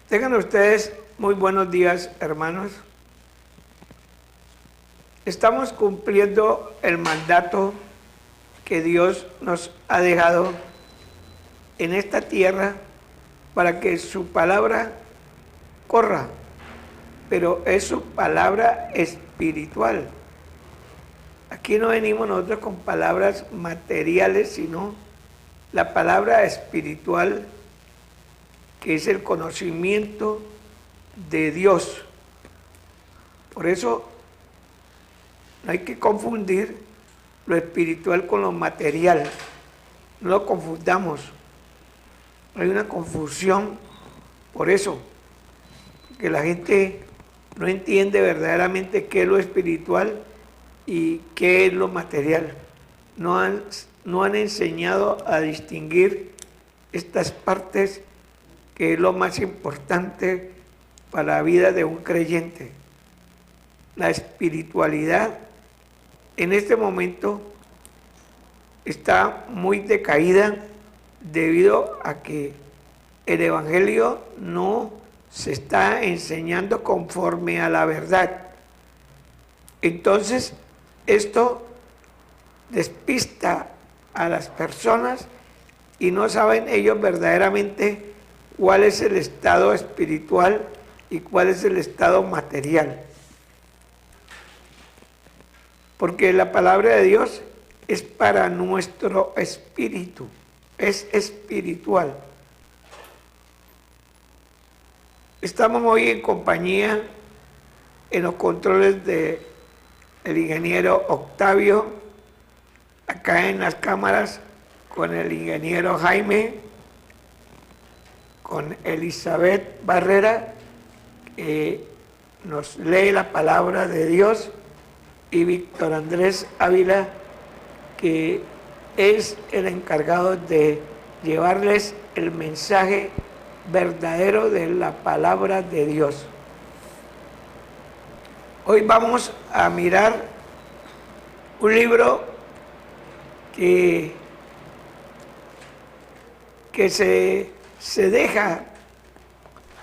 Tengan ustedes muy buenos días, hermanos. Estamos cumpliendo el mandato que Dios nos ha dejado en esta tierra para que su palabra corra, pero es su palabra espiritual. Aquí no venimos nosotros con palabras materiales, sino la palabra espiritual, que es el conocimiento de Dios. Por eso no hay que confundir lo espiritual con lo material. No lo confundamos. Hay una confusión por eso, que la gente no entiende verdaderamente qué es lo espiritual y qué es lo material. No han enseñado a distinguir estas partes, que es lo más importante para la vida de un creyente. La espiritualidad en este momento está muy decaída debido a que el Evangelio no se está enseñando conforme a la verdad. Entonces, esto despista a las personas y no saben ellos verdaderamente cuál es el estado espiritual y cuál es el estado material. Porque la palabra de Dios es para nuestro espíritu, es espiritual. Estamos hoy en compañía en los controles del ingeniero Octavio, acá en las cámaras con el ingeniero Jaime, con Elizabeth Barrera, que nos lee la palabra de Dios, y Víctor Andrés Ávila, que es el encargado de llevarles el mensaje verdadero de la palabra de Dios. Hoy vamos a mirar un libro que se deja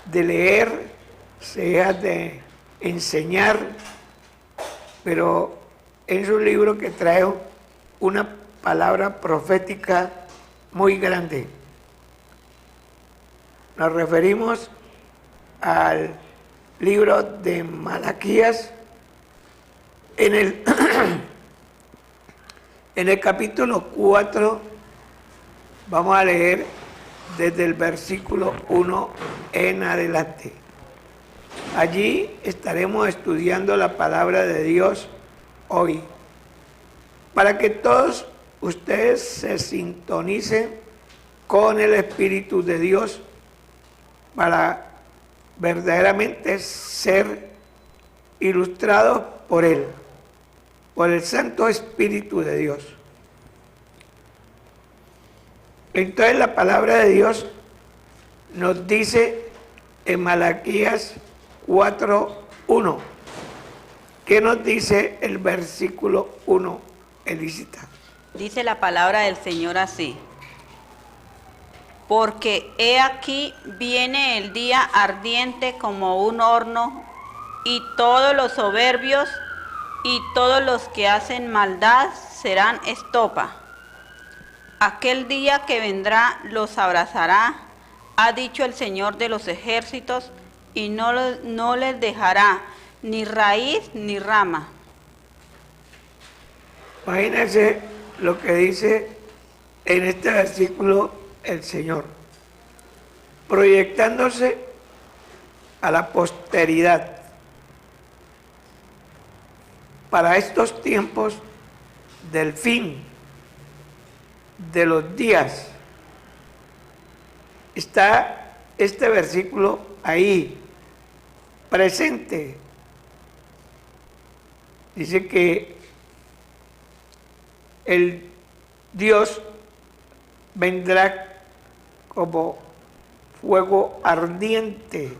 de leer, se deja de enseñar, pero es un libro que trae una palabra profética muy grande. Nos referimos al libro de Malaquías. En el capítulo 4 vamos a leer desde el versículo 1 en adelante. Allí estaremos estudiando la palabra de Dios hoy, para que todos ustedes se sintonicen con el Espíritu de Dios, para verdaderamente ser ilustrados por Él, por el Santo Espíritu de Dios. Entonces la palabra de Dios nos dice en Malaquías 4:1. ¿Qué nos dice el versículo 1, Elisita? Dice la palabra del Señor así: porque he aquí viene el día ardiente como un horno, y todos los soberbios y todos los que hacen maldad serán estopa. Aquel día que vendrá los abrazará, ha dicho el Señor de los ejércitos, y no les dejará ni raíz ni rama. Imagínense lo que dice en este versículo el Señor, proyectándose a la posteridad. Para estos tiempos del fin de los días, está este versículo ahí, presente. Dice que el Dios vendrá como fuego ardiente,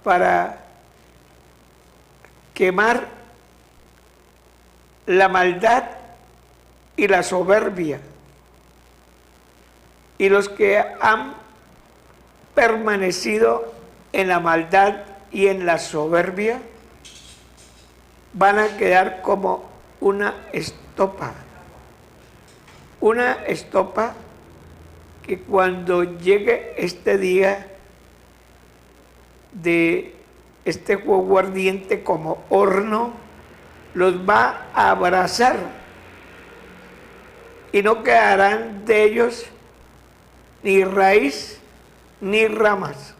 para quemar la maldad y la soberbia. Y los que han permanecido en la maldad y en la soberbia van a quedar como una estopa. Una estopa que cuando llegue este día de este fuego ardiente como horno, los va a abrazar y no quedarán de ellos ni raíz ni ramas.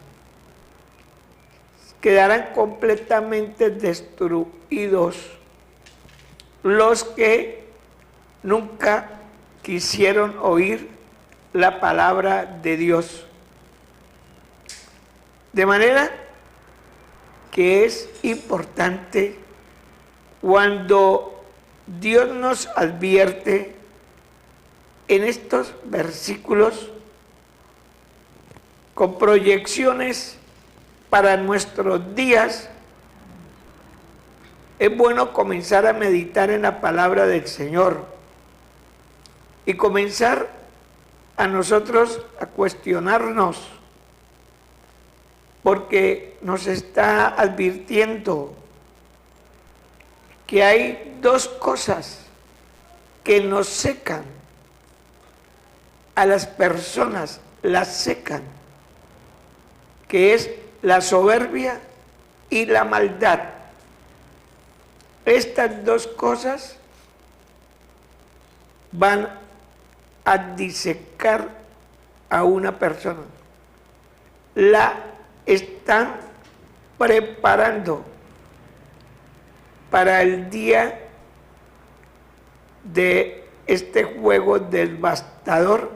Quedarán completamente destruidos los que nunca quisieron oír la palabra de Dios. De manera que es importante cuando Dios nos advierte en estos versículos con proyecciones para nuestros días, es bueno comenzar a meditar en la palabra del Señor y comenzar a nosotros a cuestionarnos, porque nos está advirtiendo que hay dos cosas que nos secan a las personas, las secan, que es la soberbia y la maldad. Estas dos cosas van a disecar a una persona. La están preparando para el día de este juego devastador,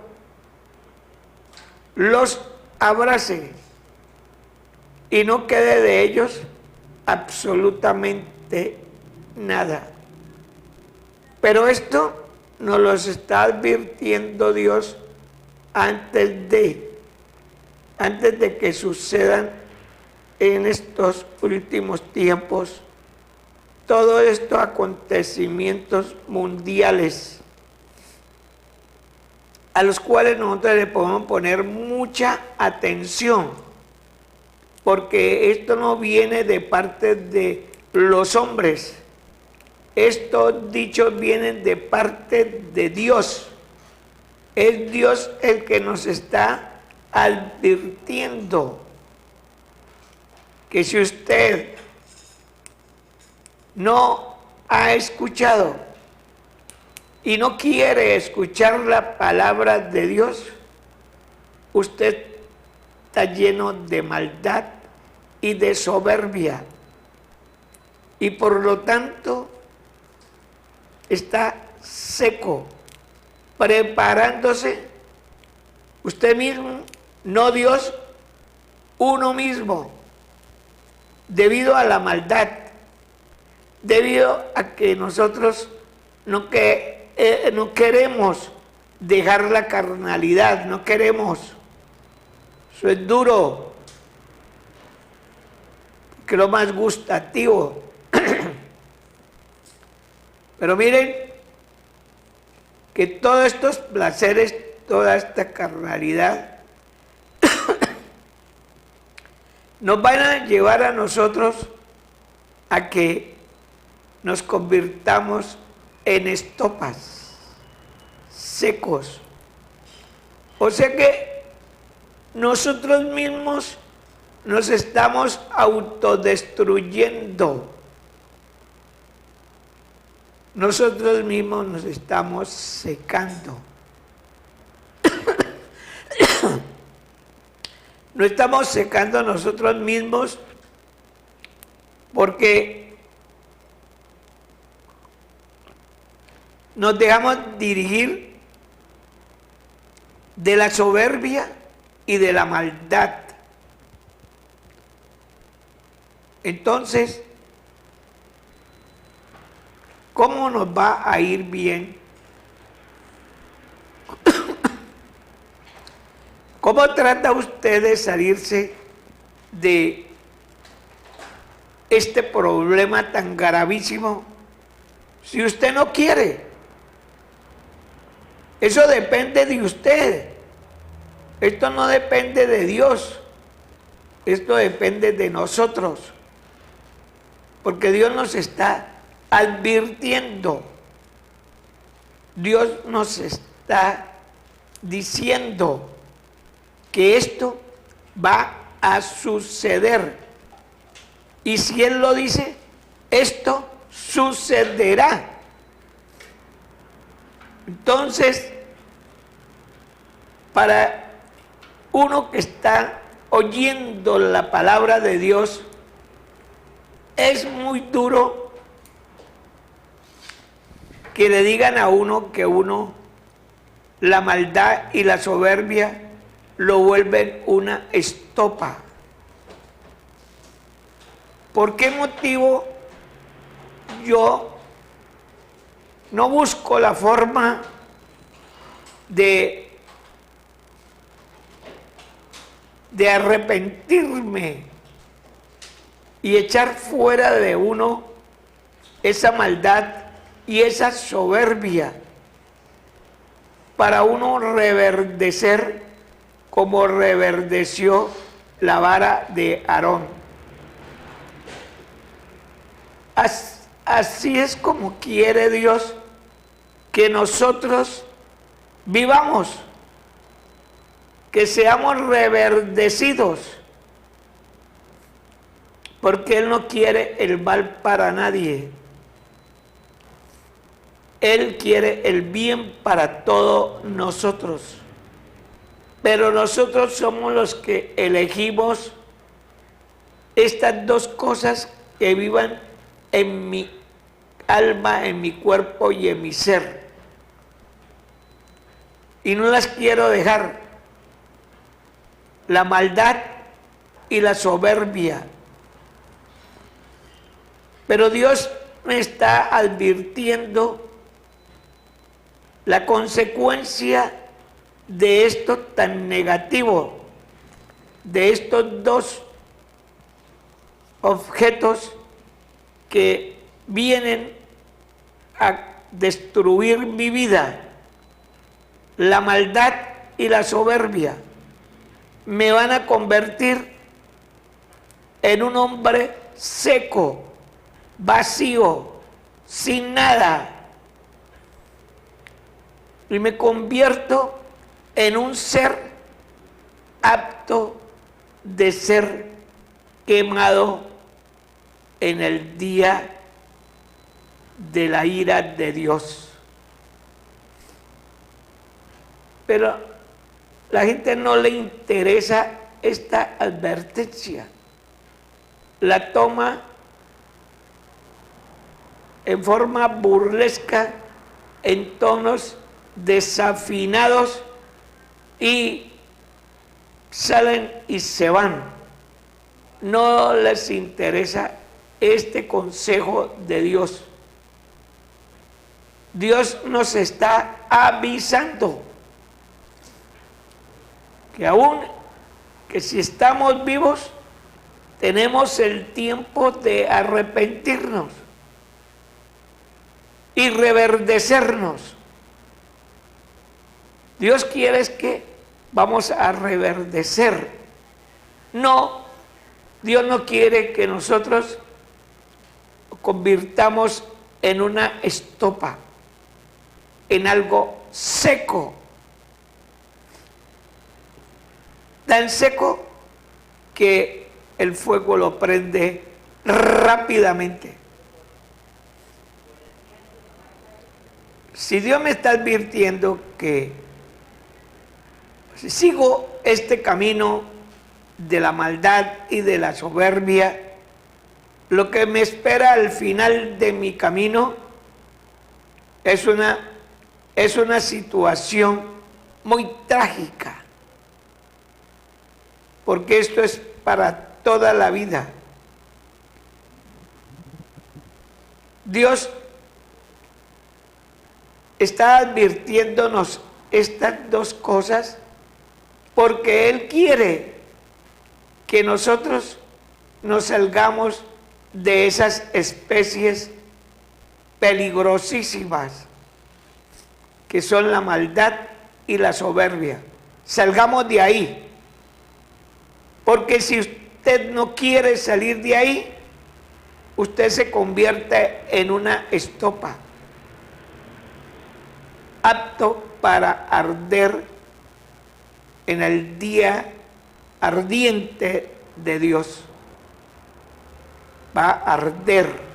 los abrace y no quede de ellos absolutamente nada. Pero esto nos lo está advirtiendo Dios antes de que sucedan en estos últimos tiempos todos estos acontecimientos mundiales a los cuales nosotros le podemos poner mucha atención, porque esto no viene de parte de los hombres, estos dichos vienen de parte de Dios. Es Dios el que nos está advirtiendo que si usted no ha escuchado y no quiere escuchar la palabra de Dios, usted está lleno de maldad y de soberbia, y por lo tanto está seco, preparándose usted mismo, no Dios, uno mismo, debido a la maldad, debido a que nosotros no queremos dejar la carnalidad, no queremos. Eso es duro, que es lo más gustativo. Pero miren que todos estos placeres, toda esta carnalidad nos van a llevar a nosotros a que nos convirtamos en estopas, secos. O sea que nosotros mismos nos estamos autodestruyendo. Nosotros mismos nos estamos secando. No estamos secando nosotros mismos porque nos dejamos dirigir de la soberbia y de la maldad. Entonces, ¿cómo nos va a ir bien? ¿Cómo trata usted de salirse de este problema tan gravísimo si usted no quiere? Eso depende de usted. Esto no depende de Dios. Esto depende de nosotros. Porque Dios nos está advirtiendo. Dios nos está diciendo que esto va a suceder. Y si Él lo dice, esto sucederá. Entonces, para uno que está oyendo la palabra de Dios, es muy duro que le digan a uno que la maldad y la soberbia lo vuelven una estopa. ¿Por qué motivo yo no busco la forma de arrepentirme y echar fuera de uno esa maldad y esa soberbia para uno reverdecer como reverdeció la vara de Aarón? Así es como quiere Dios que nosotros vivamos, que seamos reverdecidos, porque Él no quiere el mal para nadie. Él quiere el bien para todos nosotros, pero nosotros somos los que elegimos estas dos cosas que vivan en mi alma, en mi cuerpo y en mi ser, y no las quiero dejar: la maldad y la soberbia. Pero Dios me está advirtiendo la consecuencia de esto tan negativo, de estos dos objetos que vienen a destruir mi vida: la maldad y la soberbia. Me van a convertir en un hombre seco, vacío, sin nada, y me convierto en un ser apto de ser quemado en el día de la ira de Dios. Pero la gente no le interesa esta advertencia, la toma en forma burlesca, en tonos desafinados, y salen y se van. No les interesa este consejo de Dios. Dios nos está avisando que aún que si estamos vivos, tenemos el tiempo de arrepentirnos y reverdecernos. Dios quiere es que vamos a reverdecer. No, Dios no quiere que nosotros convirtamos en una estopa, en algo seco, tan seco que el fuego lo prende rápidamente. Si Dios me está advirtiendo que si sigo este camino de la maldad y de la soberbia, lo que me espera al final de mi camino es una situación muy trágica, porque esto es para toda la vida. Dios está advirtiéndonos estas dos cosas porque Él quiere que nosotros nos salgamos de esas especies peligrosísimas que son la maldad y la soberbia. Salgamos de ahí. Porque si usted no quiere salir de ahí, usted se convierte en una estopa, apto para arder en el día ardiente de Dios. Va a arder.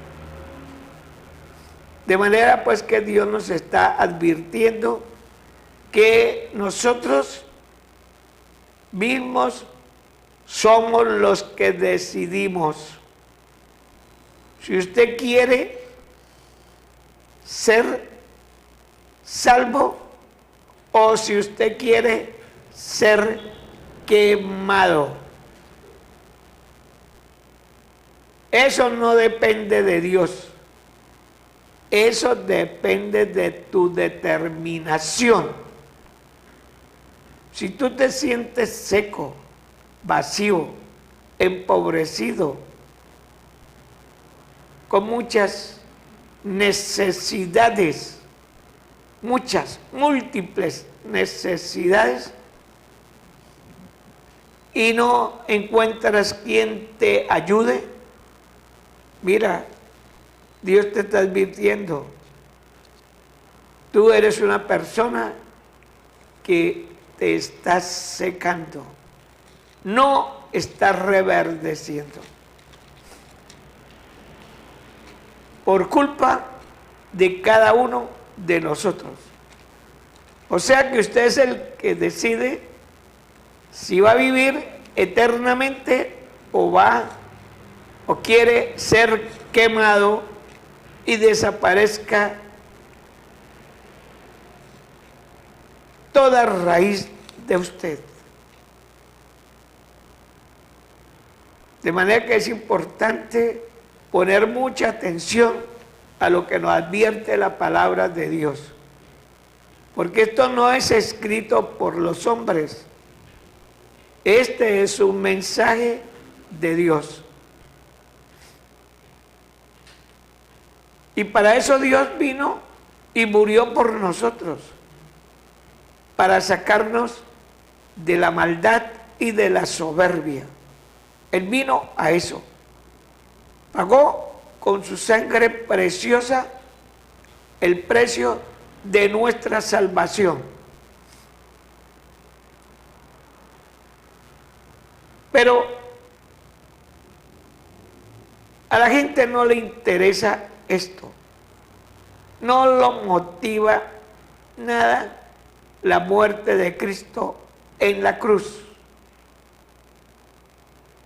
De manera pues que Dios nos está advirtiendo que nosotros mismos somos los que decidimos. Si usted quiere ser salvo o si usted quiere ser quemado. Eso no depende de Dios. Eso depende de tu determinación. Si tú te sientes seco, vacío, empobrecido, con muchas necesidades, muchas, múltiples necesidades, y no encuentras quien te ayude, mira, Dios te está advirtiendo, tú eres una persona que te estás secando, no estás reverdeciendo. Por culpa de cada uno de nosotros. O sea que usted es el que decide si va a vivir eternamente o quiere ser quemado y desaparezca toda raíz de usted. De manera que es importante poner mucha atención a lo que nos advierte la palabra de Dios. Porque esto no es escrito por los hombres. Este es un mensaje de Dios. Y para eso Dios vino y murió por nosotros. Para sacarnos de la maldad y de la soberbia. Él vino a eso. Pagó con su sangre preciosa el precio de nuestra salvación. Pero a la gente no le interesa esto. No lo motiva nada la muerte de Cristo en la cruz.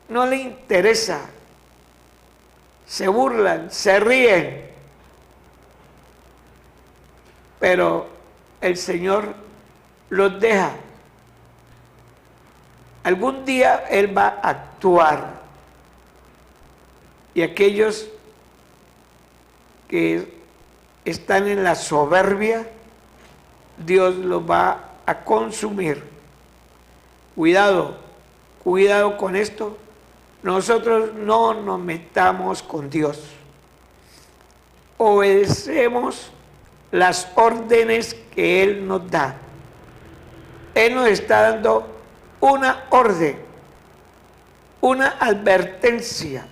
No le interesa. Se burlan, se ríen, pero el Señor los deja. Algún día Él va a actuar y aquellos que están en la soberbia, Dios los va a consumir. Cuidado, cuidado con esto. Nosotros no nos metamos con Dios. Obedecemos las órdenes que Él nos da. Él nos está dando una orden, una advertencia.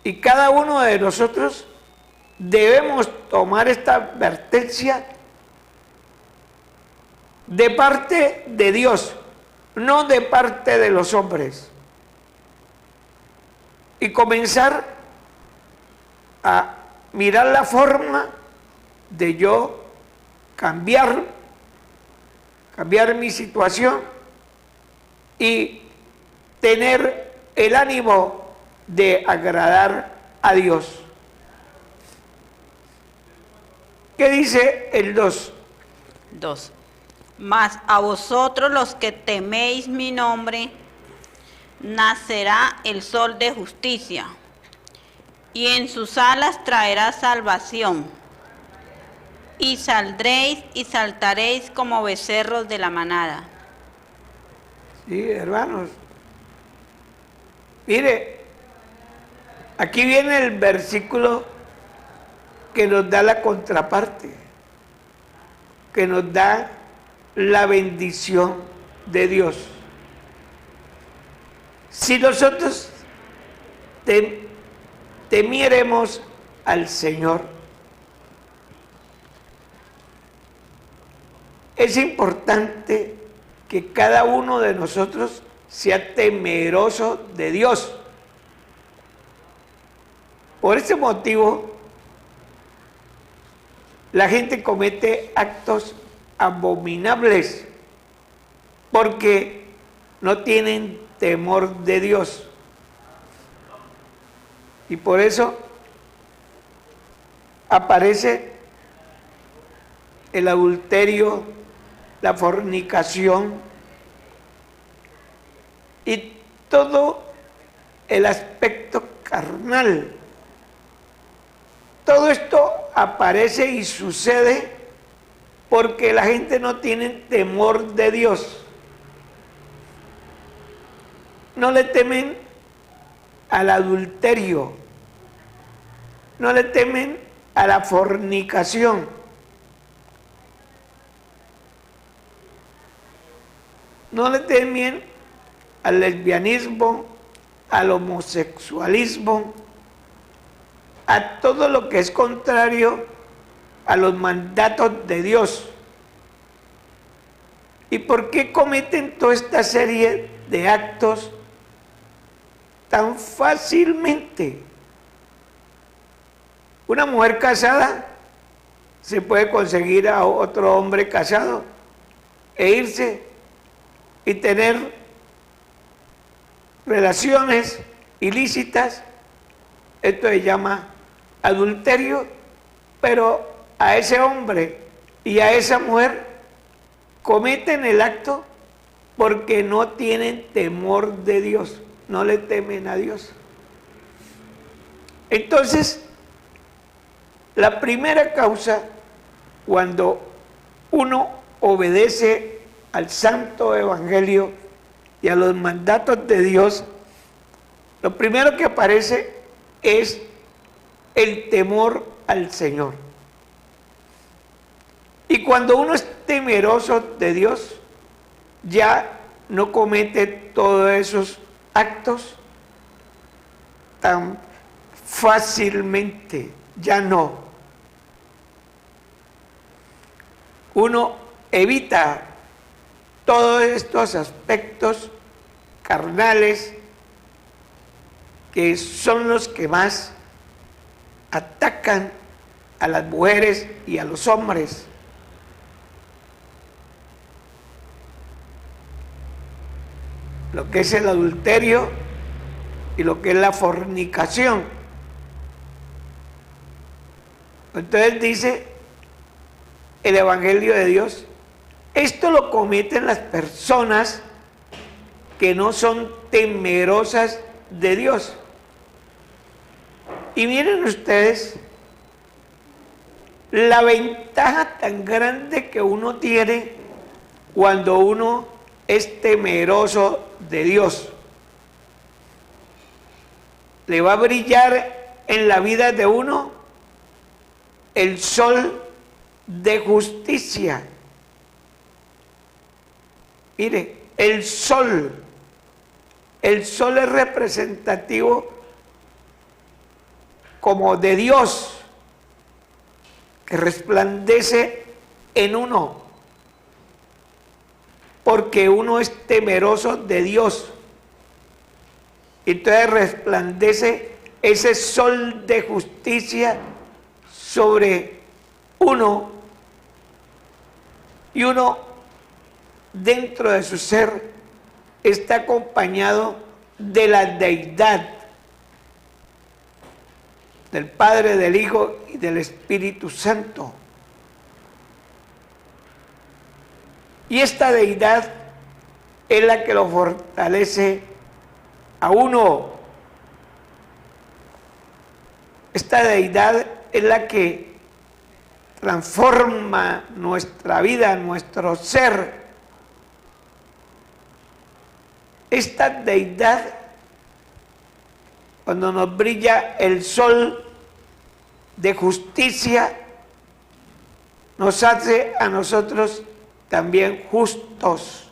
Y cada uno de nosotros debemos tomar esta advertencia de parte de Dios, no de parte de los hombres. Y comenzar a mirar la forma de yo cambiar mi situación y tener el ánimo de agradar a Dios. ¿Qué dice el 2? 2. Mas a vosotros los que teméis mi nombre, nacerá el sol de justicia, y en sus alas traerá salvación. Y saldréis y saltaréis como becerros de la manada. Sí, hermanos. Mire, aquí viene el versículo que nos da la contraparte, que nos da la bendición de Dios. Si nosotros temiéremos al Señor, es importante que cada uno de nosotros sea temeroso de Dios. Por ese motivo, la gente comete actos abominables porque no tienen temor de Dios. Y por eso aparece el adulterio, la fornicación y todo el aspecto carnal. Todo esto aparece y sucede porque la gente no tiene temor de Dios. No le temen al adulterio, no le temen a la fornicación. No le temen al lesbianismo, al homosexualismo, a todo lo que es contrario a los mandatos de Dios. ¿Y por qué cometen toda esta serie de actos tan fácilmente? Una mujer casada se puede conseguir a otro hombre casado e irse y tener relaciones ilícitas. Esto se llama adulterio, pero a ese hombre y a esa mujer cometen el acto porque no tienen temor de Dios, no le temen a Dios. Entonces, la primera causa, cuando uno obedece al santo evangelio y a los mandatos de Dios, lo primero que aparece es el temor al Señor. Y cuando uno es temeroso de Dios, ya no comete todos esos actos tan fácilmente, ya no. Uno evita todos estos aspectos carnales que son los que más atacan a las mujeres y a los hombres. Lo que es el adulterio y lo que es la fornicación. Entonces dice el Evangelio de Dios, esto lo cometen las personas que no son temerosas de Dios. Y miren ustedes la ventaja tan grande que uno tiene cuando uno es temeroso de Dios. Le va a brillar en la vida de uno el sol de justicia. Mire, el sol es representativo como de Dios, que resplandece en uno, porque uno es temeroso de Dios. Entonces resplandece ese sol de justicia sobre uno, y uno dentro de su ser está acompañado de la deidad, del Padre, del Hijo y del Espíritu Santo. Y esta deidad es la que lo fortalece a uno. Esta deidad es la que transforma nuestra vida, nuestro ser. Esta deidad, cuando nos brilla el sol de justicia nos hace a nosotros también justos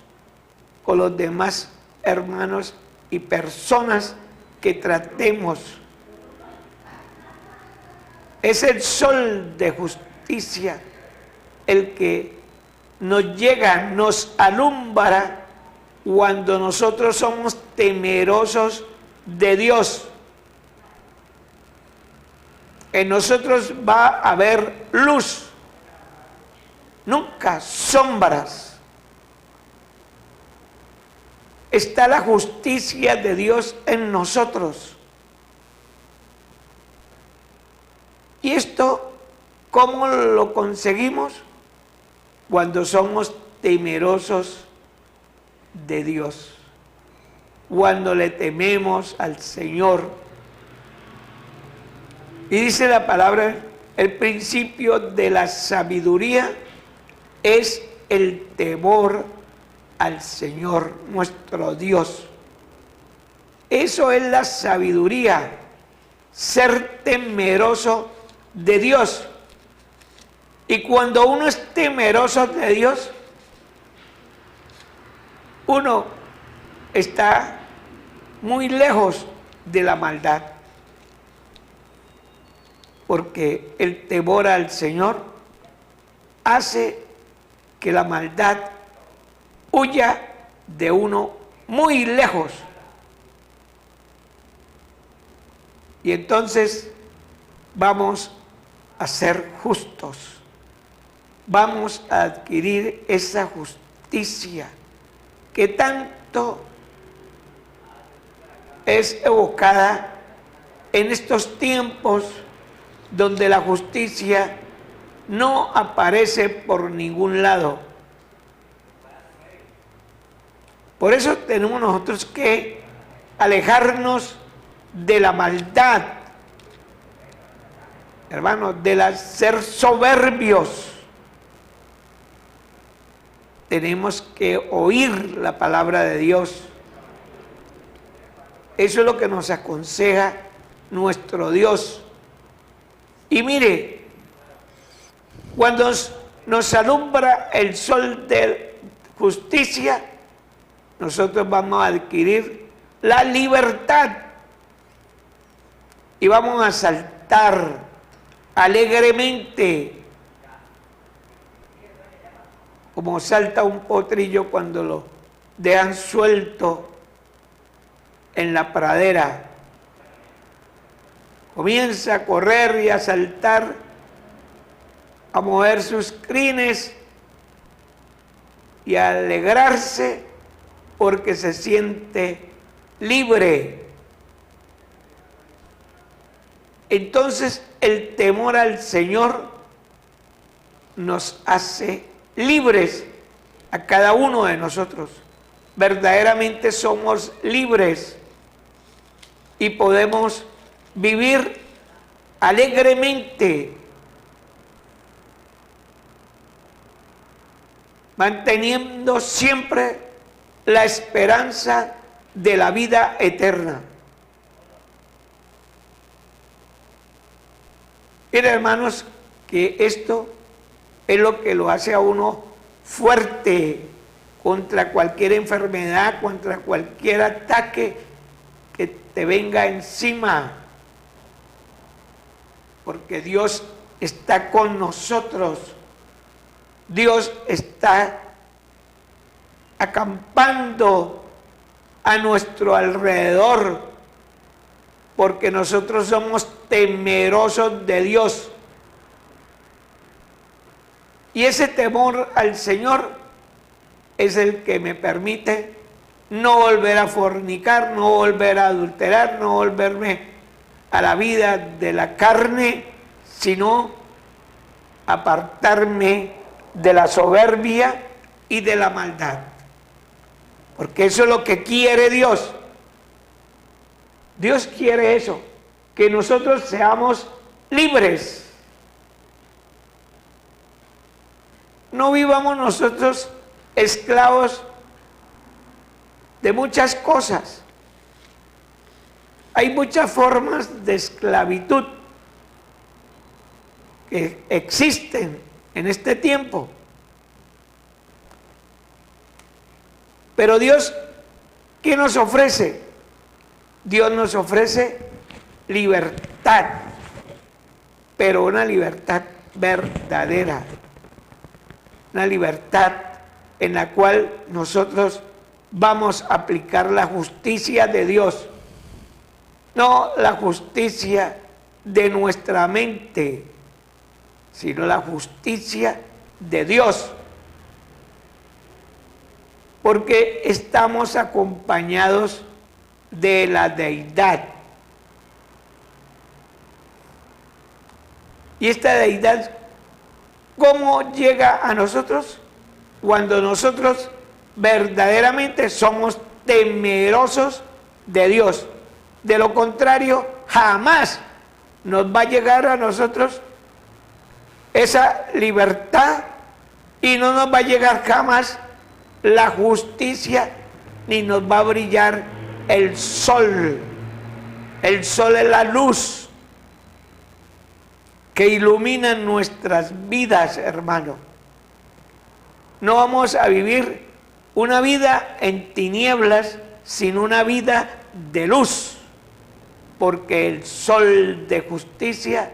con los demás hermanos y personas que tratemos. Es el sol de justicia el que nos llega, nos alumbra cuando nosotros somos temerosos de Dios. En nosotros va a haber luz, nunca sombras. Está la justicia de Dios en nosotros. ¿Y esto cómo lo conseguimos? Cuando somos temerosos de Dios, cuando le tememos al Señor. Y dice la palabra, el principio de la sabiduría es el temor al Señor nuestro Dios. Eso es la sabiduría, ser temeroso de Dios. Y cuando uno es temeroso de Dios, uno está muy lejos de la maldad. Porque el temor al Señor hace que la maldad huya de uno muy lejos. Y entonces vamos a ser justos. Vamos a adquirir esa justicia que tanto es evocada en estos tiempos donde la justicia no aparece por ningún lado. Por eso tenemos nosotros que alejarnos de la maldad, hermanos, de ser soberbios. Tenemos que oír la palabra de Dios. Eso es lo que nos aconseja nuestro Dios. Y mire, cuando nos alumbra el sol de justicia, nosotros vamos a adquirir la libertad y vamos a saltar alegremente, como salta un potrillo cuando lo dejan suelto en la pradera. Comienza a correr y a saltar, a mover sus crines y a alegrarse porque se siente libre. Entonces el temor al Señor nos hace libres a cada uno de nosotros. Verdaderamente somos libres y podemos vivir alegremente, manteniendo siempre la esperanza de la vida eterna. Miren, hermanos, que esto es lo que lo hace a uno fuerte contra cualquier enfermedad, contra cualquier ataque que te venga encima, porque Dios está con nosotros. Dios está acampando a nuestro alrededor, porque nosotros somos temerosos de Dios. Y ese temor al Señor es el que me permite no volver a fornicar, no volver a adulterar, no volverme a la vida de la carne, sino apartarme de la soberbia y de la maldad. Porque eso es lo que quiere Dios. Dios quiere eso, que nosotros seamos libres. No vivamos nosotros esclavos de muchas cosas. Hay muchas formas de esclavitud. que existen en este tiempo. Pero Dios, ¿qué nos ofrece? Dios nos ofrece libertad, pero una libertad verdadera, una libertad en la cual nosotros vamos a aplicar la justicia de Dios, no la justicia de nuestra mente, sino la justicia de Dios, porque estamos acompañados de la deidad. Y esta deidad, ¿cómo llega a nosotros? Cuando nosotros verdaderamente somos temerosos de Dios. De lo contrario, jamás nos va a llegar a nosotros esa libertad y no nos va a llegar jamás la justicia, ni nos va a brillar el sol. El sol es la luz que ilumina nuestras vidas, hermano. No vamos a vivir una vida en tinieblas, sino una vida de luz, porque el sol de justicia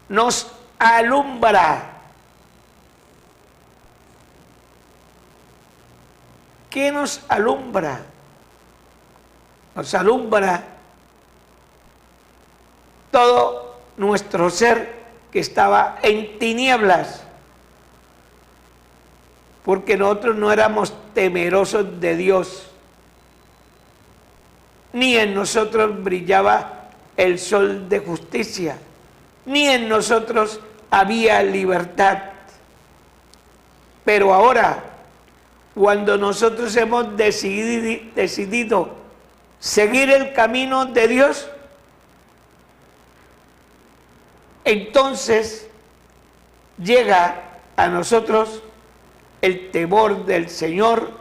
nos alumbra. ¿Qué nos alumbra? Nos alumbra todo nuestro ser que estaba en tinieblas, porque nosotros no éramos temerosos de Dios, ni en nosotros brillaba el sol de justicia, ni en nosotros había libertad. Pero ahora, cuando nosotros hemos decidido seguir el camino de Dios, entonces llega a nosotros el temor del Señor,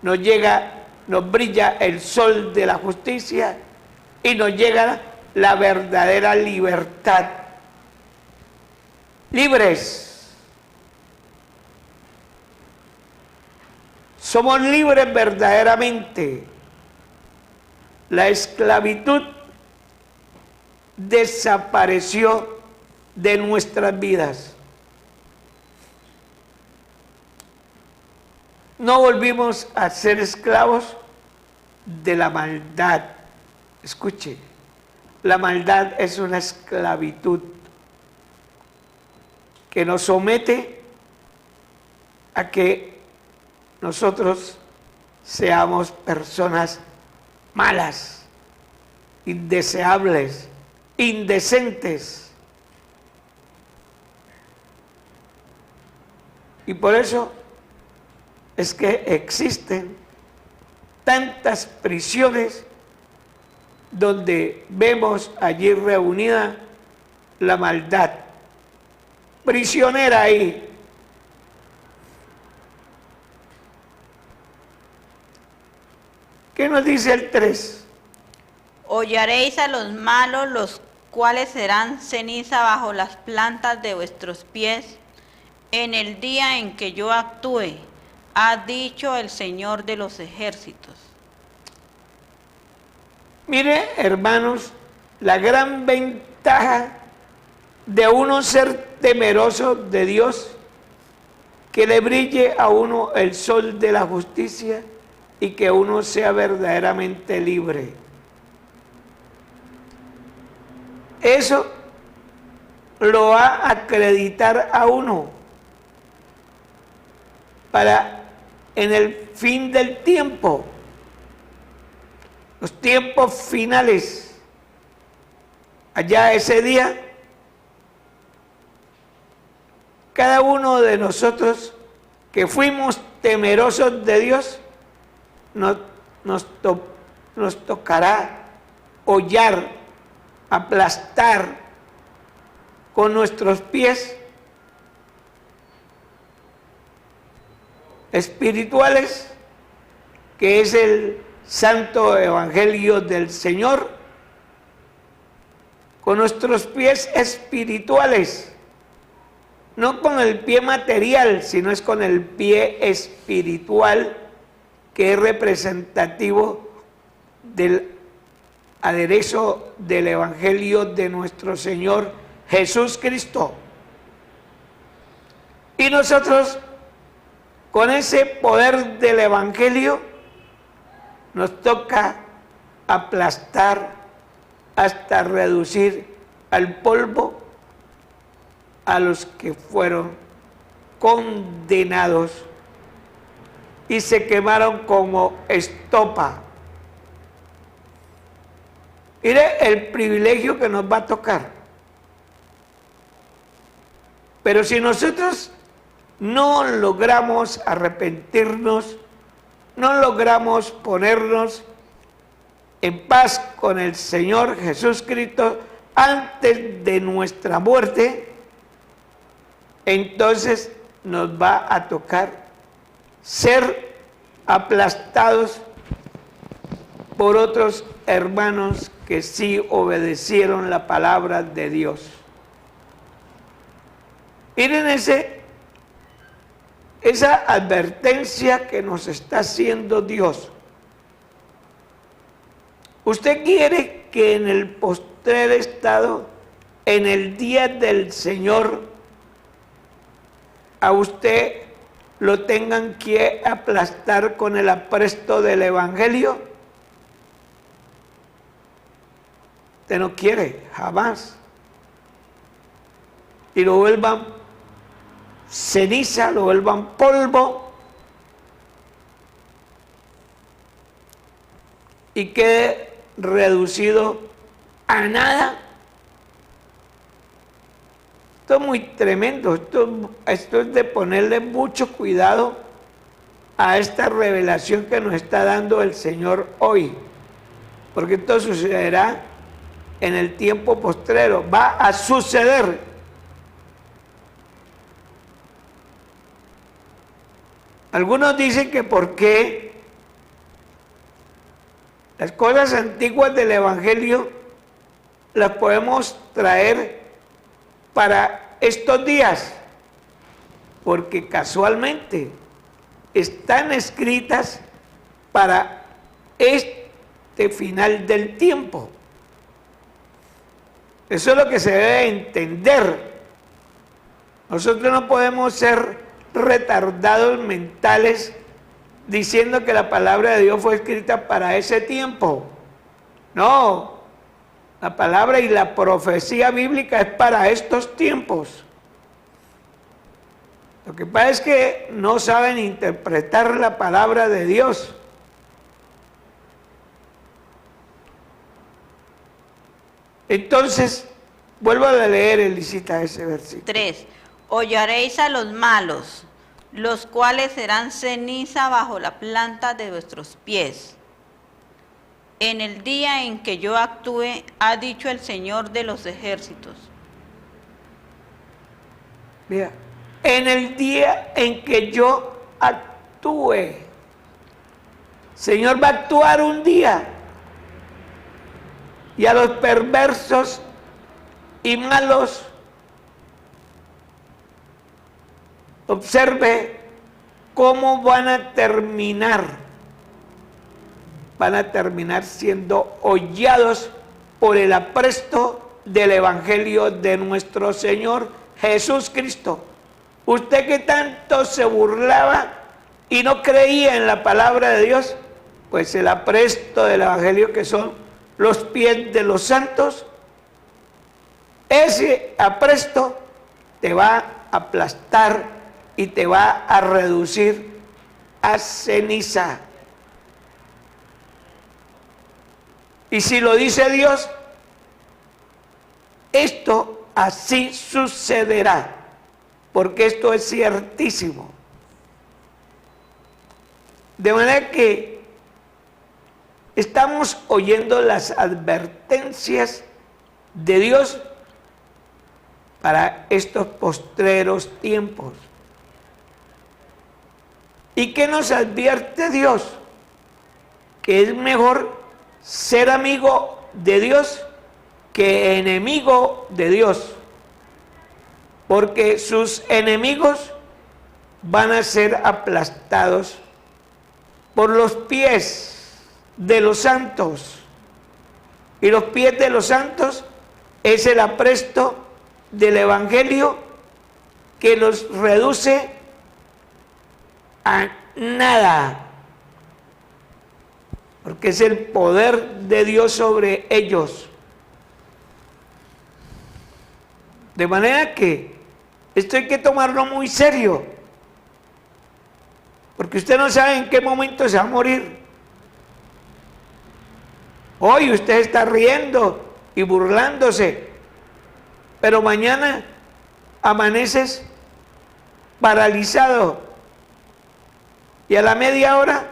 nos brilla el sol de la justicia y nos llega la verdadera libertad. Libres. Somos libres verdaderamente. La esclavitud desapareció de nuestras vidas. No volvimos a ser esclavos de la maldad. Escuche, la maldad es una esclavitud que nos somete a que nosotros seamos personas malas, indeseables, indecentes. Y por eso es que existen tantas prisiones donde vemos allí reunida la maldad, prisionera ahí. ¿Qué nos dice el 3? Hollaréis a los malos, los cuales serán ceniza bajo las plantas de vuestros pies, en el día en que yo actúe, ha dicho el Señor de los ejércitos. Mire, hermanos, la gran ventaja de uno ser temeroso de Dios, que le brille a uno el sol de la justicia y que uno sea verdaderamente libre. Eso lo va a acreditar a uno para en el fin del tiempo, los tiempos finales, allá ese día, cada uno de nosotros que fuimos temerosos de Dios, nos tocará hollar, aplastar con nuestros pies espirituales, que es el santo evangelio del Señor, con nuestros pies espirituales, no con el pie material, sino es con el pie espiritual, que es representativo del aderezo del Evangelio de nuestro Señor Jesús Cristo. Y nosotros, con ese poder del Evangelio, nos toca aplastar hasta reducir al polvo a los que fueron condenados y se quemaron como estopa. Mire el privilegio que nos va a tocar. Pero si nosotros no logramos arrepentirnos, no logramos ponernos en paz con el Señor Jesús Cristo antes de nuestra muerte, entonces nos va a tocar ser aplastados por otros hermanos que sí obedecieron la palabra de Dios. Miren esa advertencia que nos está haciendo Dios. Usted quiere que en el postrer estado, en el día del Señor, a usted lo tengan que aplastar con el apresto del Evangelio. Usted no quiere, jamás. Y lo vuelvan ceniza, lo vuelvan polvo y quede reducido a nada. Esto es muy tremendo, esto es de ponerle mucho cuidado a esta revelación que nos está dando el Señor hoy, porque esto sucederá en el tiempo postrero, va a suceder. Algunos dicen que por qué las cosas antiguas del Evangelio las podemos traer para estos días, porque casualmente están escritas para este final del tiempo. Eso es lo que se debe entender. Nosotros no podemos ser retardados mentales diciendo que la palabra de Dios fue escrita para ese tiempo. No, la palabra y la profecía bíblica es para estos tiempos. Lo que pasa es que no saben interpretar la palabra de Dios. Entonces, vuelvo a leer, Elisita, ese versículo. 3. Hollaréis a los malos, los cuales serán ceniza bajo la planta de vuestros pies. En el día en que yo actúe, ha dicho el Señor de los ejércitos. Mira, en el día en que yo actúe, Señor va a actuar un día, y a los perversos y malos, observe cómo van a terminar. Van a terminar siendo hollados por el apresto del Evangelio de nuestro Señor Jesús Cristo. Usted que tanto se burlaba y no creía en la palabra de Dios, pues el apresto del Evangelio, que son los pies de los santos, ese apresto te va a aplastar y te va a reducir a ceniza. Y si lo dice Dios, esto así sucederá, porque esto es ciertísimo. De manera que estamos oyendo las advertencias de Dios para estos postreros tiempos. ¿Y qué nos advierte Dios? Que es mejor ser amigo de Dios que enemigo de Dios. porque sus enemigos van a ser aplastados por los pies de los santos. Y los pies de los santos es el apresto del Evangelio que los reduce a nada, porque es el poder de Dios sobre ellos. De manera que esto hay que tomarlo muy serio, porque usted no sabe en qué momento se va a morir. Hoy usted está riendo y burlándose, pero mañana amaneces paralizado y a la media hora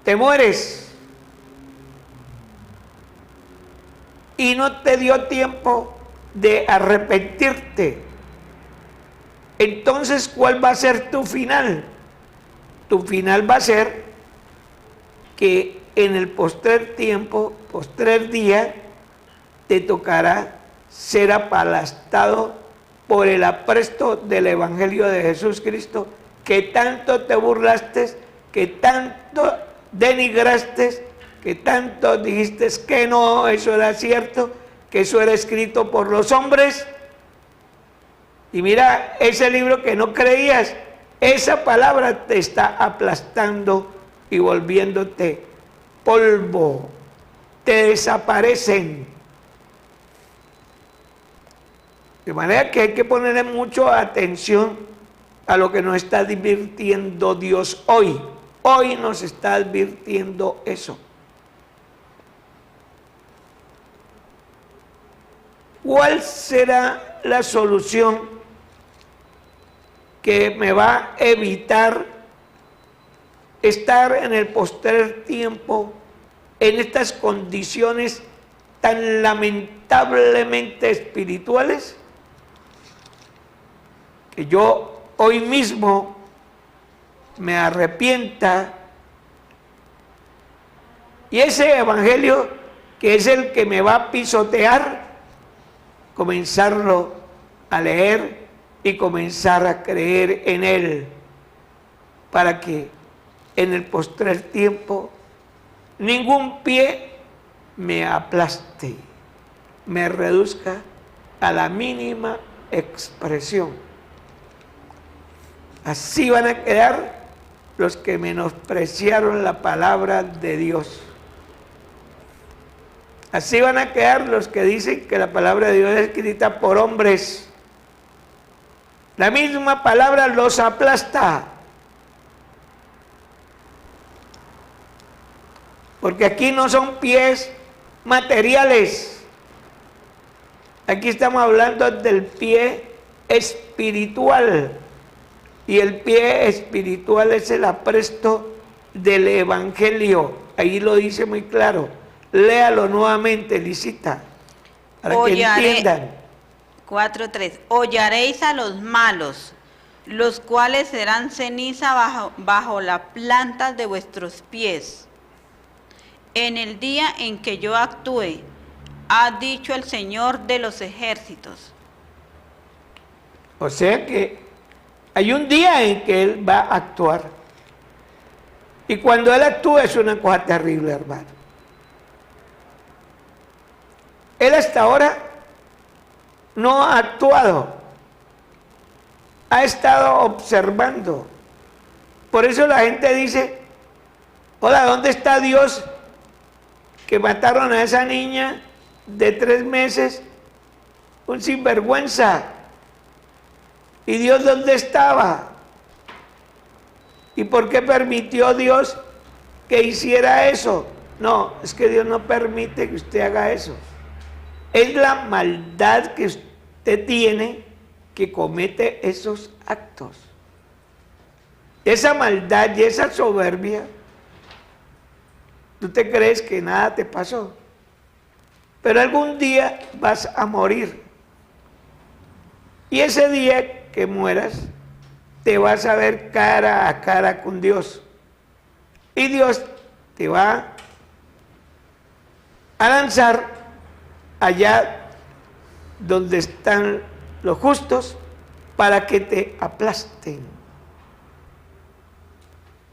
te mueres y no te dio tiempo de arrepentirte. Entonces, ¿cuál va a ser tu final? Tu final va a ser que en el postrer tiempo, postrer día, te tocará ser aplastado por el apresto del Evangelio de Jesús Cristo, que tanto te burlaste, que tanto denigraste, que tanto dijiste que no, eso era cierto, que eso era escrito por los hombres. Y mira, ese libro que no creías, esa palabra te está aplastando y volviéndote polvo, te desaparecen. De manera que hay que ponerle mucha atención a lo que nos está advirtiendo Dios hoy. Hoy nos está advirtiendo eso. ¿Cuál será la solución que me va a evitar estar en el postrer tiempo en estas condiciones tan lamentablemente espirituales? Que yo hoy mismo me arrepienta y ese evangelio que es el que me va a pisotear, comenzarlo a leer y comenzar a creer en él, para que en el postrer tiempo ningún pie me aplaste, me reduzca a la mínima expresión. Así van a quedar los que menospreciaron la palabra de Dios. Así van a quedar los que dicen que la palabra de Dios es escrita por hombres. La misma palabra los aplasta. Porque aquí no son pies materiales. Aquí estamos hablando del pie espiritual. Y el pie espiritual es el apresto del Evangelio. Ahí lo dice muy claro. Léalo nuevamente, Lisita, para que entiendan. 4:3. Hollaréis a los malos, los cuales serán ceniza bajo la planta de vuestros pies. En el día en que yo actúe, ha dicho el Señor de los ejércitos. O sea que hay un día en que Él va a actuar. Y cuando Él actúa es una cosa terrible, hermano. Él hasta ahora no ha actuado. Ha estado observando. Por eso la gente dice, hola, ¿dónde está Dios? Que mataron a esa niña de 3 meses, un sinvergüenza. ¿Y Dios dónde estaba? ¿Y por qué permitió Dios que hiciera eso? No, es que Dios no permite que usted haga eso. Es la maldad que usted tiene que comete esos actos. Esa maldad y esa soberbia, tú te crees que nada te pasó, pero algún día vas a morir. Y ese día que mueras, te vas a ver cara a cara con Dios. Y Dios te va a lanzar allá donde están los justos, para que te aplasten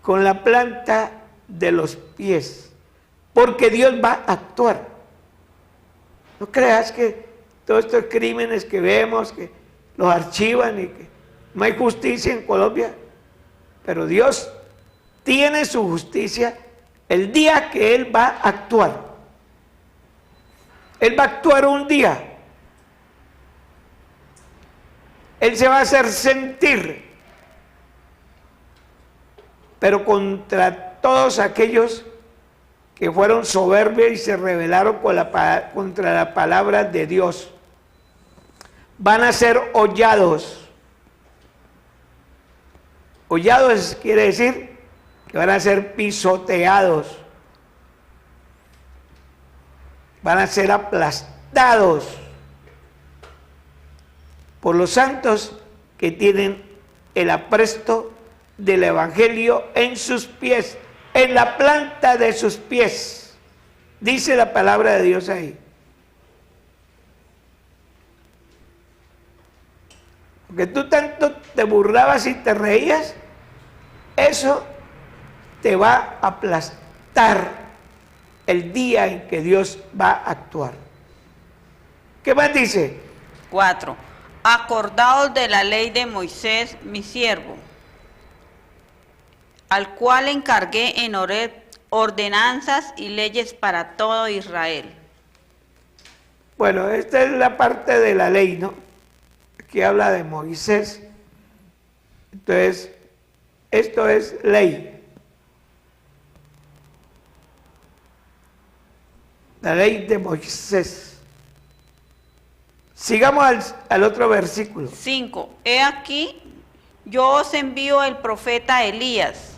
con la planta de los pies, porque Dios va a actuar. No creas que todos estos crímenes que vemos, que los archivan y que no hay justicia en Colombia, pero Dios tiene su justicia el día que Él va a actuar. Él va a actuar un día. Él se va a hacer sentir, pero contra todos aquellos que fueron soberbios y se rebelaron contra la palabra de Dios, van a ser hollados. Hollados quiere decir que van a ser pisoteados, van a ser aplastados por los santos que tienen el apresto del Evangelio en sus pies, en la planta de sus pies. Dice la palabra de Dios ahí. Porque tú tanto te burlabas y te reías, eso te va a aplastar el día en que Dios va a actuar. ¿Qué más dice? 4. Acordaos de la ley de Moisés, mi siervo, al cual encargué en Horeb ordenanzas y leyes para todo Israel. Bueno, esta es la parte de la ley, ¿no? Aquí habla de Moisés. Entonces, esto es ley. La ley de Moisés. Sigamos al otro versículo. 5. He aquí, yo os envío el profeta Elías,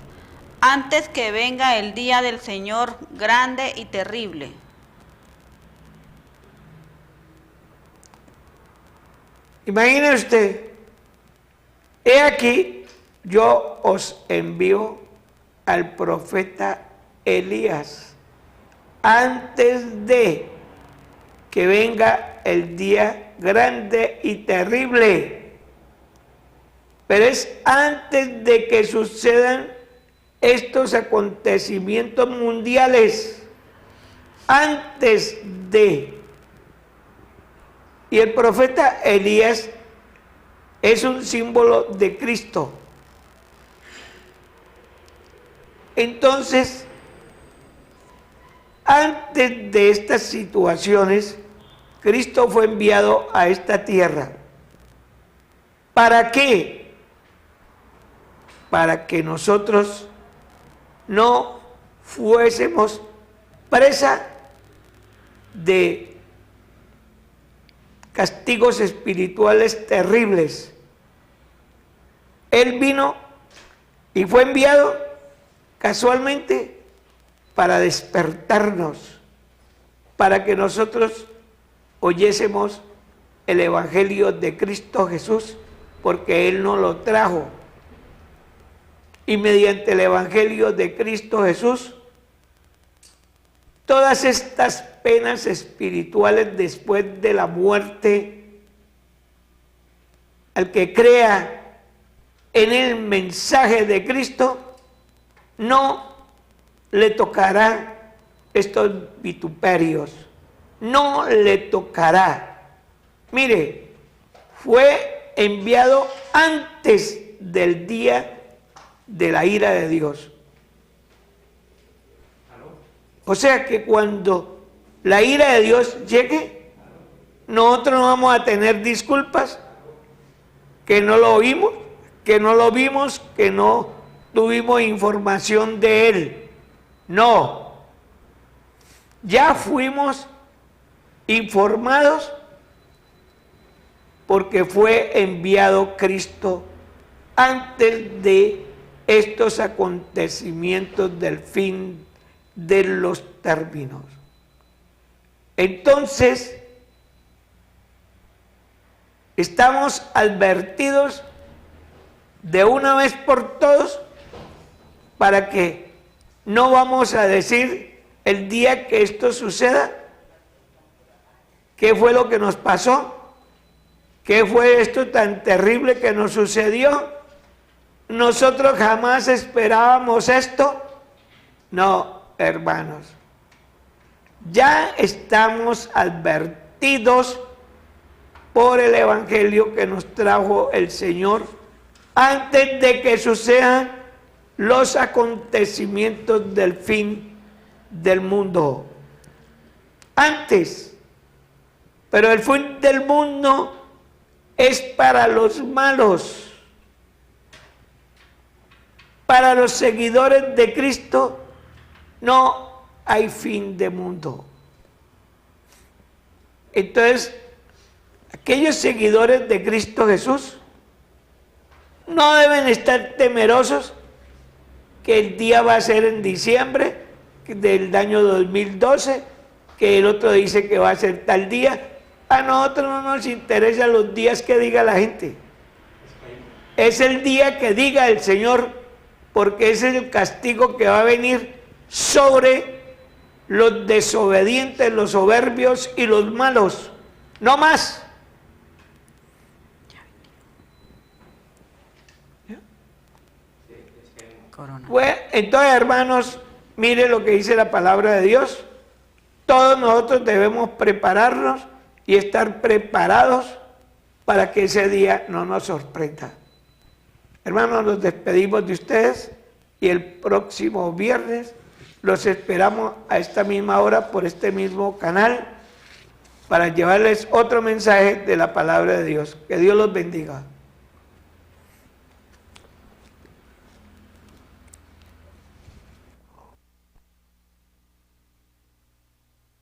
antes que venga el día del Señor grande y terrible. Imagine usted, he aquí, yo os envío al profeta Elías, antes de que venga el día grande y terrible. Pero es antes de que sucedan estos acontecimientos mundiales, antes de. Y el profeta Elías es un símbolo de Cristo. Entonces, antes de estas situaciones, Cristo fue enviado a esta tierra. ¿Para qué? Para que nosotros no fuésemos presa de castigos espirituales terribles. Él vino y fue enviado casualmente para despertarnos, para que nosotros oyésemos el Evangelio de Cristo Jesús, porque Él nos lo trajo. Y mediante el Evangelio de Cristo Jesús, todas estas penas espirituales después de la muerte, al que crea en el mensaje de Cristo, no le tocará estos vituperios, no le tocará. Mire, fue enviado antes del día de la ira de Dios. O sea que cuando la ira de Dios llegue, nosotros no vamos a tener disculpas, que no lo oímos, que no lo vimos, que no tuvimos información de Él. No, ya fuimos informados porque fue enviado Cristo antes de estos acontecimientos del fin de los términos. Entonces, estamos advertidos de una vez por todos para que no vamos a decir el día que esto suceda, qué fue lo que nos pasó, ¿Qué fue esto tan terrible que nos sucedió? ¿Nosotros jamás esperábamos esto? No, hermanos. Ya estamos advertidos por el Evangelio que nos trajo el Señor antes de que sucedan los acontecimientos del fin del mundo. Antes. Pero el fin del mundo es para los malos. Para los seguidores de Cristo no hay fin de mundo. Entonces, aquellos seguidores de Cristo Jesús no deben estar temerosos que el día va a ser en diciembre del año 2012, que el otro dice que va a ser tal día. A nosotros no nos interesan los días que diga la gente. Es el día que diga el Señor, porque ese es el castigo que va a venir sobre los desobedientes, los soberbios y los malos. No más. Bueno, entonces, hermanos, mire lo que dice la palabra de Dios. Todos nosotros debemos prepararnos y estar preparados para que ese día no nos sorprenda. Hermanos, nos despedimos de ustedes y el próximo viernes los esperamos a esta misma hora por este mismo canal para llevarles otro mensaje de la palabra de Dios. Que Dios los bendiga.